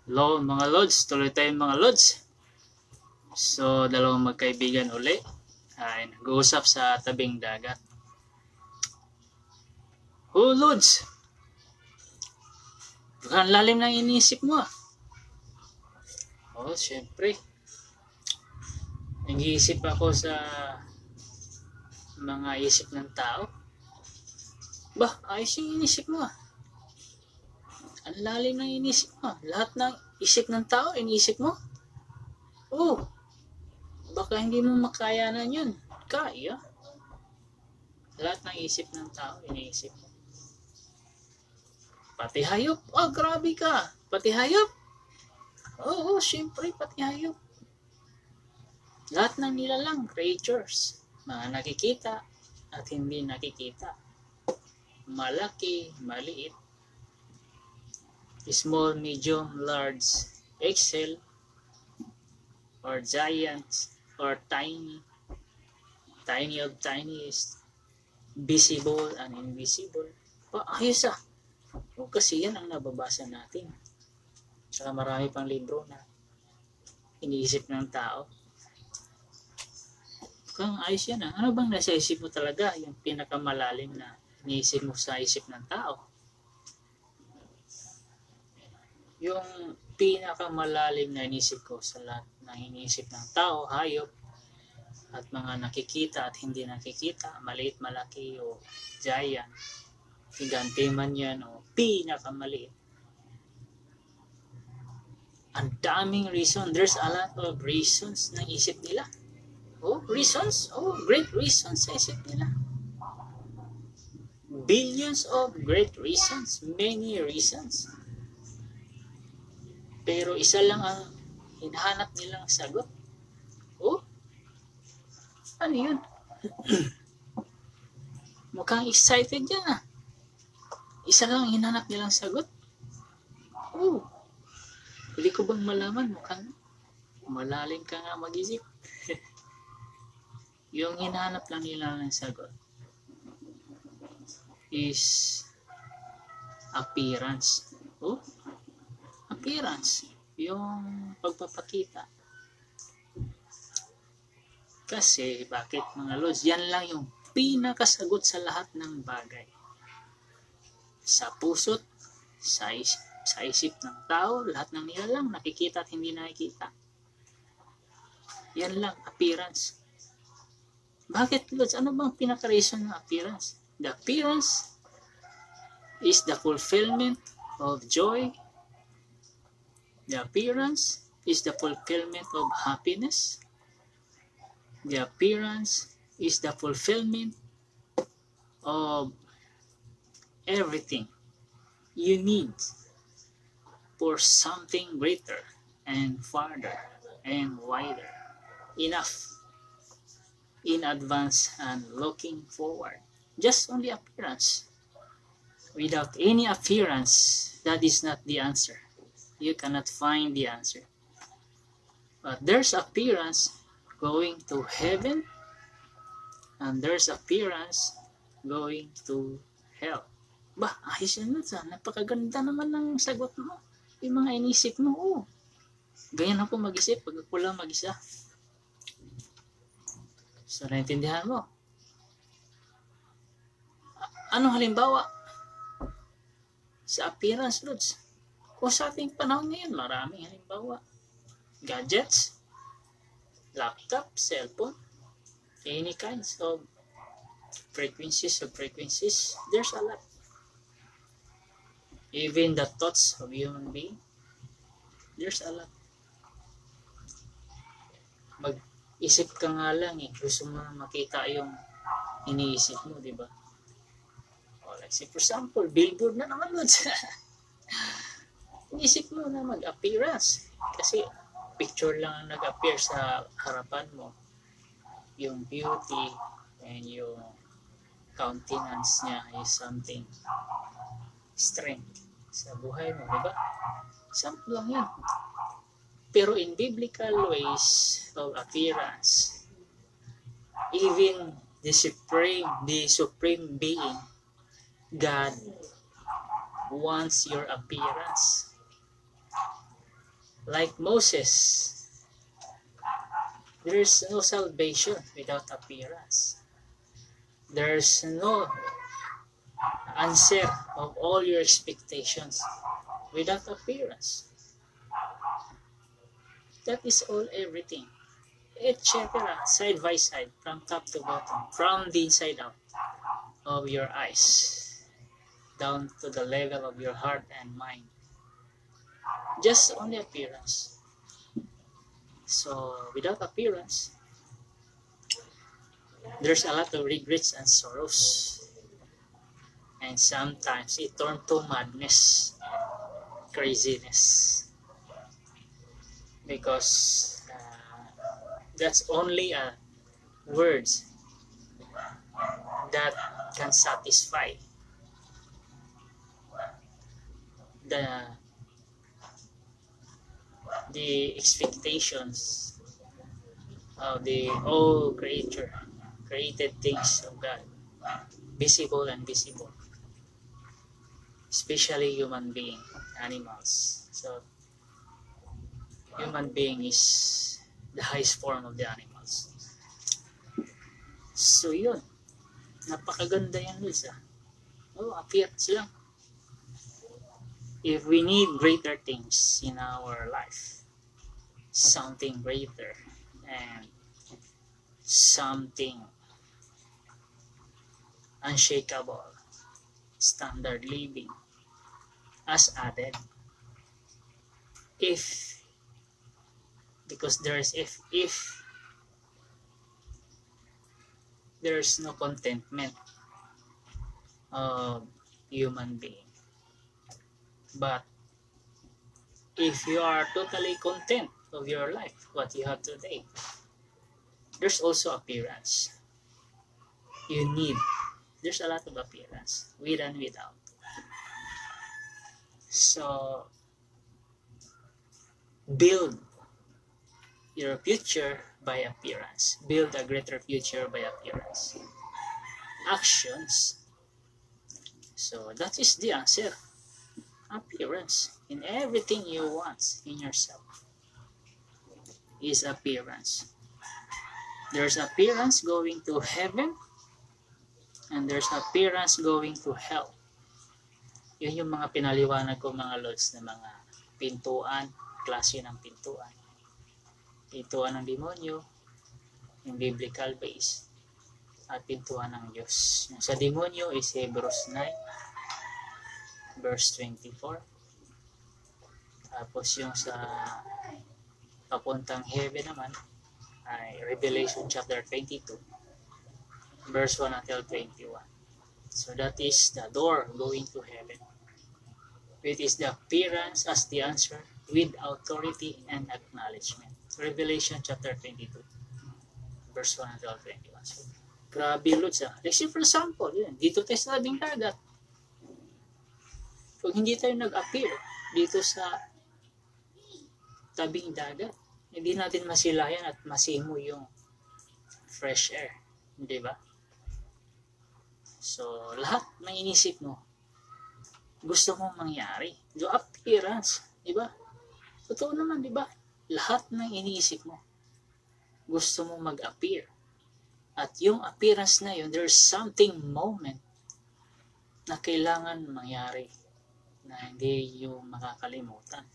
Hello mga Lods, tuloy tayo mga Lods. So, dalawang magkaibigan uli ay nag-uusap sa tabing dagat. Oh Lods, baka lalim ng iniisip mo ah. Oh, syempre. Nag-iisip ako sa mga isip ng tao. Bah, ayos yung inisip mo ah. Ang lalim ng inisip mo. Lahat ng isip ng tao, iniisip mo? Oh, baka hindi mo makayanan yun. Kaya. Lahat ng isip ng tao, iniisip mo. Pati hayop. Oh, grabe ka. Pati hayop. Oo, syempre, pati hayop. Lahat ng nilalang creatures. Mga nakikita at hindi nakikita. Malaki, maliit. Small, medium, large, XL, or giant, or tiny. Tiny of tiniest. Visible and invisible. Ayos ah. O kasi yan ang nababasa natin. Tsaka marami pang libro na iniisip ng tao. Kung ayos yan ah. Ano bang nasa isip mo talaga? Yung pinakamalalim na iniisip mo sa isip ng tao. Yung pinakamalalim na iniisip ko sa lahat ng iniisip ng tao, hayop, at mga nakikita at hindi nakikita, maliit, malaki, o giant, higante man yan, o pinakamaliit. Ang daming reason. There's a lot of reasons na isip nila. Oh, reasons? Oh, great reasons sa isip nila. Billions of great reasons. Many reasons. Pero isa lang ang hinahanap nilang sagot. Oh, ano yun? Mukhang excited yan ah. Isa lang ang hinahanap nilang sagot. Oh, hindi ko bang malaman? Mukhang malalim ka nga mag-isip. Yung hinahanap lang nila ng sagot is appearance. Oh, appearance. Yung pagpapakita. Kasi, bakit mga Lods? Yan lang yung pinakasagot sa lahat ng bagay. Sa puso't, sa isip ng tao, lahat ng nilalang nakikita at hindi nakikita. Yan lang, appearance. Bakit, Lods? Ano bang pinaka-reason ng appearance? The appearance is the fulfillment of joy. The appearance is the fulfillment of happiness. The appearance is the fulfillment of everything you need for something greater and farther and wider. Enough in advance and looking forward. Just only appearance. Without any appearance, that is not the answer. You cannot find the answer. But there's appearance going to heaven, and there's appearance going to hell. Bah, ayos yan na. Napakaganda naman ng sagot mo. Yung mga inisip mo, oh. Ganyan ako mag-isip pag ako lang mag-isa. So, naintindihan mo? Ano halimbawa? Sa appearance, Lods. Kung sa ating panahon ngayon, maraming halimbawa. Gadgets, laptop, cellphone, any kinds of frequencies. There's a lot. Even the thoughts of human being, there's a lot. Mag-isip ka nga lang eh. Gusto mo makita yung iniisip mo, di ba? Like say for example, billboard na naman nun. Inisip mo na mag-appearance. Kasi picture lang ang nag-appear sa harapan mo. Yung beauty and yung countenance niya is something strength sa buhay mo, di ba? Sample lang yan. Pero in biblical ways of appearance, even the supreme being, God wants your appearance. Like Moses, there's no salvation without appearance. There's no answer of all your expectations without appearance. That is all everything. Etc. Side by side, from top to bottom, from the inside out of your eyes, down to the level of your heart and mind. Just only appearance. So, without appearance, there's a lot of regrets and sorrows. And sometimes it turns to madness, craziness. Because that's only words that can satisfy the expectations of the all created things of God, visible and invisible, especially human being, animals. So human being is the highest form of the animals. So yun, napakaganda yan, Liz. Oh, appearance lang. If we need greater things in our life, something greater and something unshakable, standard living as added. Because if there's no contentment of human being, but if you are totally content of your life, what you have today, there's also appearance. There's a lot of appearance, with and without. So, build your future by appearance. Build a greater future by appearance. Actions. So, that is the answer. Appearance. In everything you want in yourself is appearance. There's appearance going to heaven, and there's appearance going to hell. Yun yung mga pinaliwanag ko, mga lods, na mga pintuan, klase ng pintuan. Pintuan ng demonyo, yung biblical base, at pintuan ng Diyos. Yung sa demonyo is Hebrews 9, verse 24. Tapos yung sa papuntang heaven naman ay Revelation chapter 22, verse 1 until 21. So that is the door going to heaven. It is the appearance as the answer with authority and acknowledgement. Revelation chapter 22, verse 1 until 21. So, grabe, Lods. Like, for example, yun, dito tayo sa tabing dagat. Kung hindi tayo nag-appear dito sa tabing dagat, hindi natin masilayan at masimo yung fresh air. Di ba? So, lahat ng inisip mo, gusto mong mangyari. Yung appearance, di ba? Totoo naman, di ba? Lahat ng iniisip mo, gusto mong mag-appear. At yung appearance na yun, there's something moment na kailangan mangyari na hindi yung makakalimutan.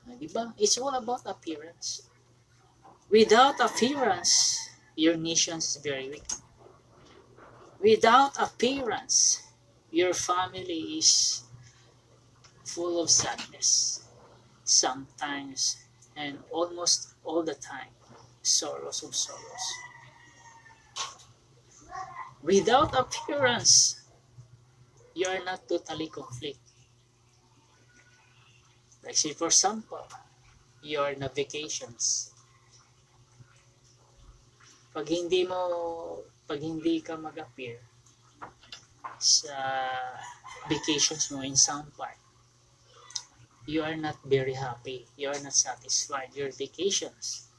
Di ba? It's all about appearance. Without appearance, your nation is very weak. Without appearance, your family is full of sadness. Sometimes, and almost all the time, sorrows of sorrows. Without appearance, you are not totally complete. Like say for example, you are na vacations. Pag hindi ka mag-appear sa vacations mo in some part, you are not very happy. You are not satisfied. Your vacations,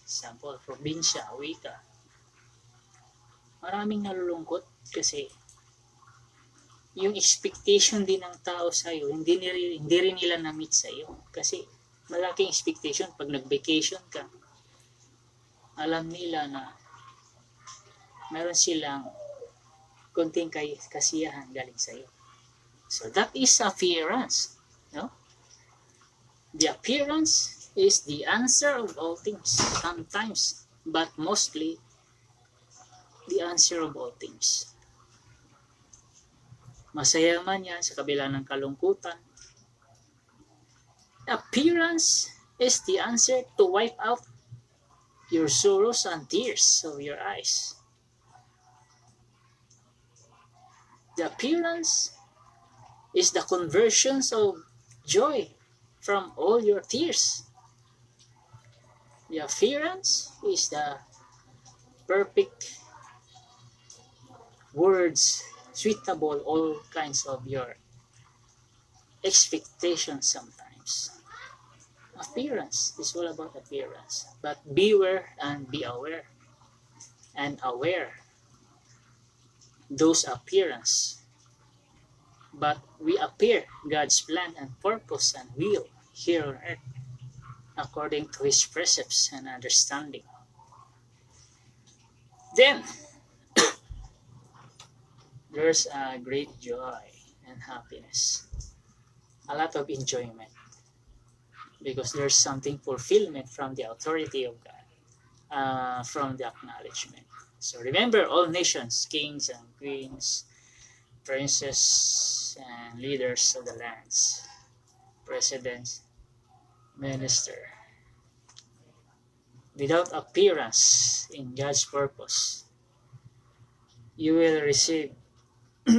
example, probinsya, uwi ka. Maraming nalulungkot kasi yung expectation din ng tao sa'yo, hindi rin nila na-meet sa'yo. Kasi malaking expectation pag nag-vacation ka. Alam nila na meron silang konting kasiyahan galing sa iyo. So that is appearance. No? The appearance is the answer of all things. Sometimes, but mostly, the answer of all things. Masaya man yan sa kabila ng kalungkutan. Appearance is the answer to wipe out your sorrows and tears of your eyes. The appearance is the conversions of joy from all your tears. The appearance is the perfect words suitable all kinds of your expectations sometimes. Appearance is all about appearance. But beware and be aware. And aware those appearance. But we appear God's plan and purpose and will here on earth according to His precepts and understanding. Then, there's a great joy and happiness. A lot of enjoyment. Because there's something fulfillment from the authority of God. From the acknowledgement. So remember, all nations, kings and queens, princes and leaders of the lands, presidents, minister, without appearance in God's purpose, you will receive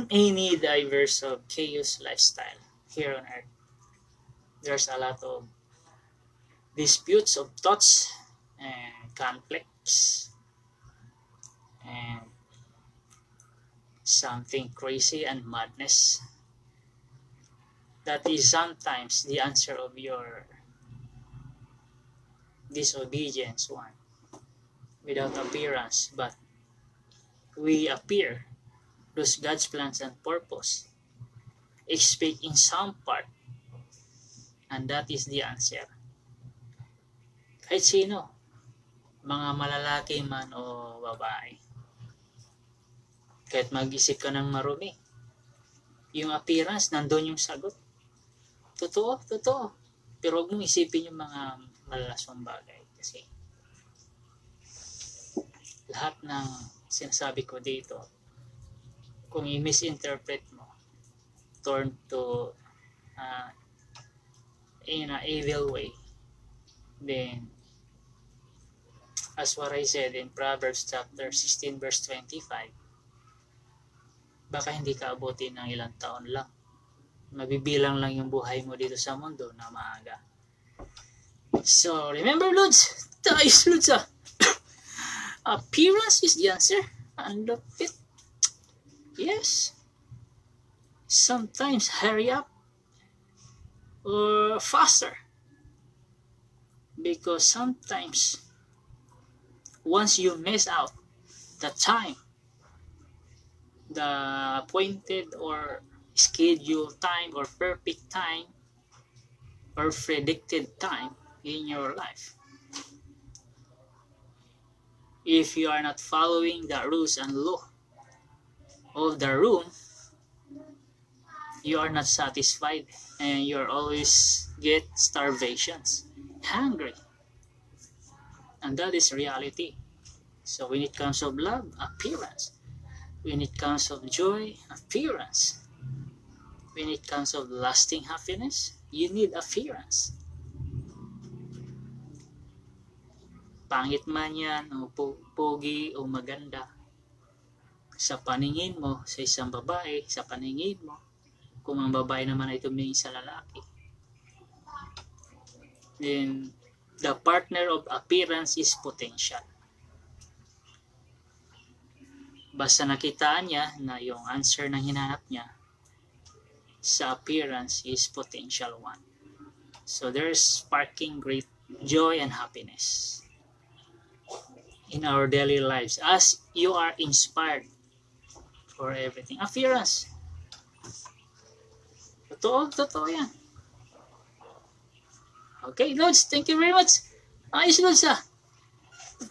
any diverse of chaos lifestyle here on earth. There's a lot of disputes of thoughts and conflicts and something crazy and madness. That is sometimes the answer of your disobedience one without appearance, but we appear those God's plans and purpose expect in some part, and that is the answer. Kahit sino, mga malalaki man o babae, kahit mag-isip ka ng marumi, yung appearance, nandun yung sagot. Totoo. Pero huwag mong isipin yung mga malalaswang bagay. Kasi lahat ng sinasabi ko dito, kung i-misinterpret mo, turn to in an evil way, then as what I said in Proverbs chapter 16 verse 25, baka hindi ka abutin ng ilang taon lang. Mabibilang lang yung buhay mo dito sa mundo na maaga. So, remember, Lods, tayo Lods appearance is the answer. And look it. Yes. Sometimes hurry up or faster. Because sometimes once you miss out the time, the appointed or scheduled time or perfect time or predicted time in your life, if you are not following the rules and law of the room, you are not satisfied and you're always get starvations, hungry. And that is reality. So when it comes of love, appearance. When it comes of joy, appearance. When it comes of lasting happiness, you need appearance. Pangit man yan, o pogi, o maganda, sa paningin mo, sa isang babae, sa paningin mo, kung ang babae naman ay tumingin sa lalaki, then the partner of appearance is potential. Basta nakitaan niya na yung answer na hinanap niya sa appearance is potential one. So there's sparking great joy and happiness in our daily lives as you are inspired for everything. Appearance. Totoo yan. Okay, Lods, thank you very much. Ayos, Lods, ah.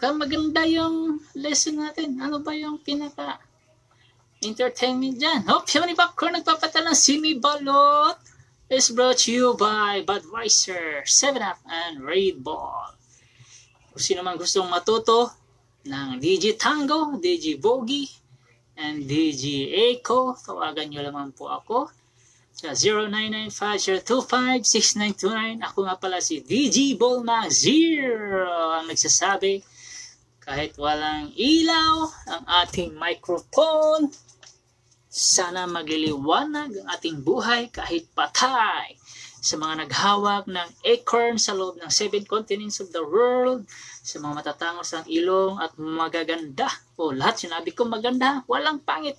Maganda yung lesson natin. Ano ba yung pinaka-entertainment dyan? Hope yung popcorn nagpapatalang Sinibalot is brought to you by Budweiser, 7-Up, and Red Bull. Kung sino man gustong matuto ng DG Tango, DG Bogey, and DG Echo, tawagan nyo lamang po ako sa 0995-025-6929. Ako nga pala si DG Bolma Zero, ang nagsasabi, kahit walang ilaw ang ating microphone, sana magliliwanag ang ating buhay kahit patay. Sa mga naghawak ng acorn sa loob ng 7 continents of the world, sa mga matatangos ng ilong at magaganda, lahat sinabi ko maganda, walang pangit.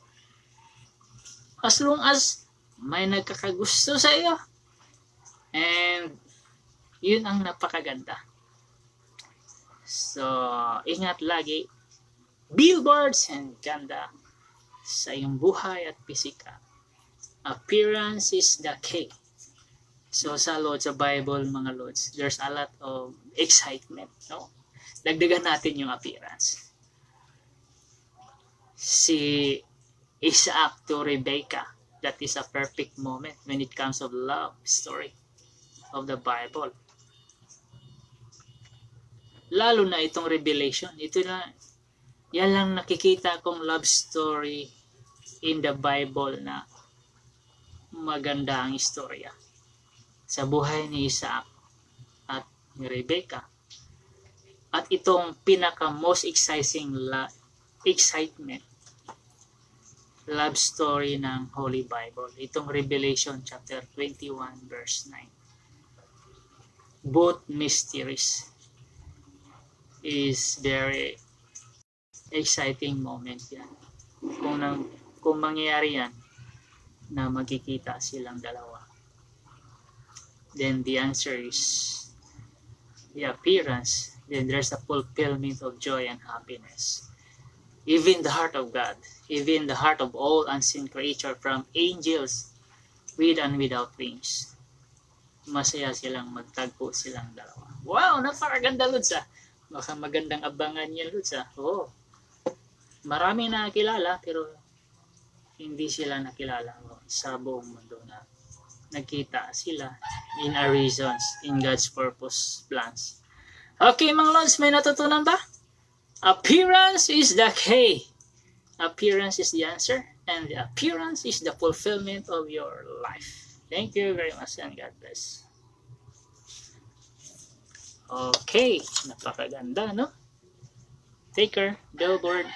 As long as may nagkakagusto sa iyo, and yun ang napakaganda. So, ingat lagi, billboards and ganda sa iyong buhay at pisika. Appearance is the key. So sa Lods, sa Bible mga Lods, there's a lot of excitement, no? Dagdagan natin yung appearance. Si Isaac to Rebecca, that is a perfect moment when it comes of love story of the Bible. Lalo na itong Revelation, yan lang nakikita kong love story in the Bible na maganda ang istorya sa buhay ni Isaac at ni Rebecca. At itong pinaka most exciting excitement love story ng Holy Bible, itong Revelation chapter 21 verse 9. Both mysteries is very exciting moment yan. Kung mangyayari yan na magkikita silang dalawa, then the answer is the appearance. Then there's a fulfillment of joy and happiness. Even the heart of God, even the heart of all unseen creature, from angels with and without wings, masaya silang magtagpo silang dalawa. Wow, napakaganda, Lods, ah. Baka magandang abangan niya, Lods, ah. Maraming nakakilala pero hindi sila nakilala sa buong mundo na nagkita sila in our reasons, in God's purpose plans. Okay mga Lods, may natutunan ba? Appearance is the key. Appearance is the answer, and the appearance is the fulfillment of your life. Thank you very much and God bless. Okay, napakaganda, no? Take care, billboard.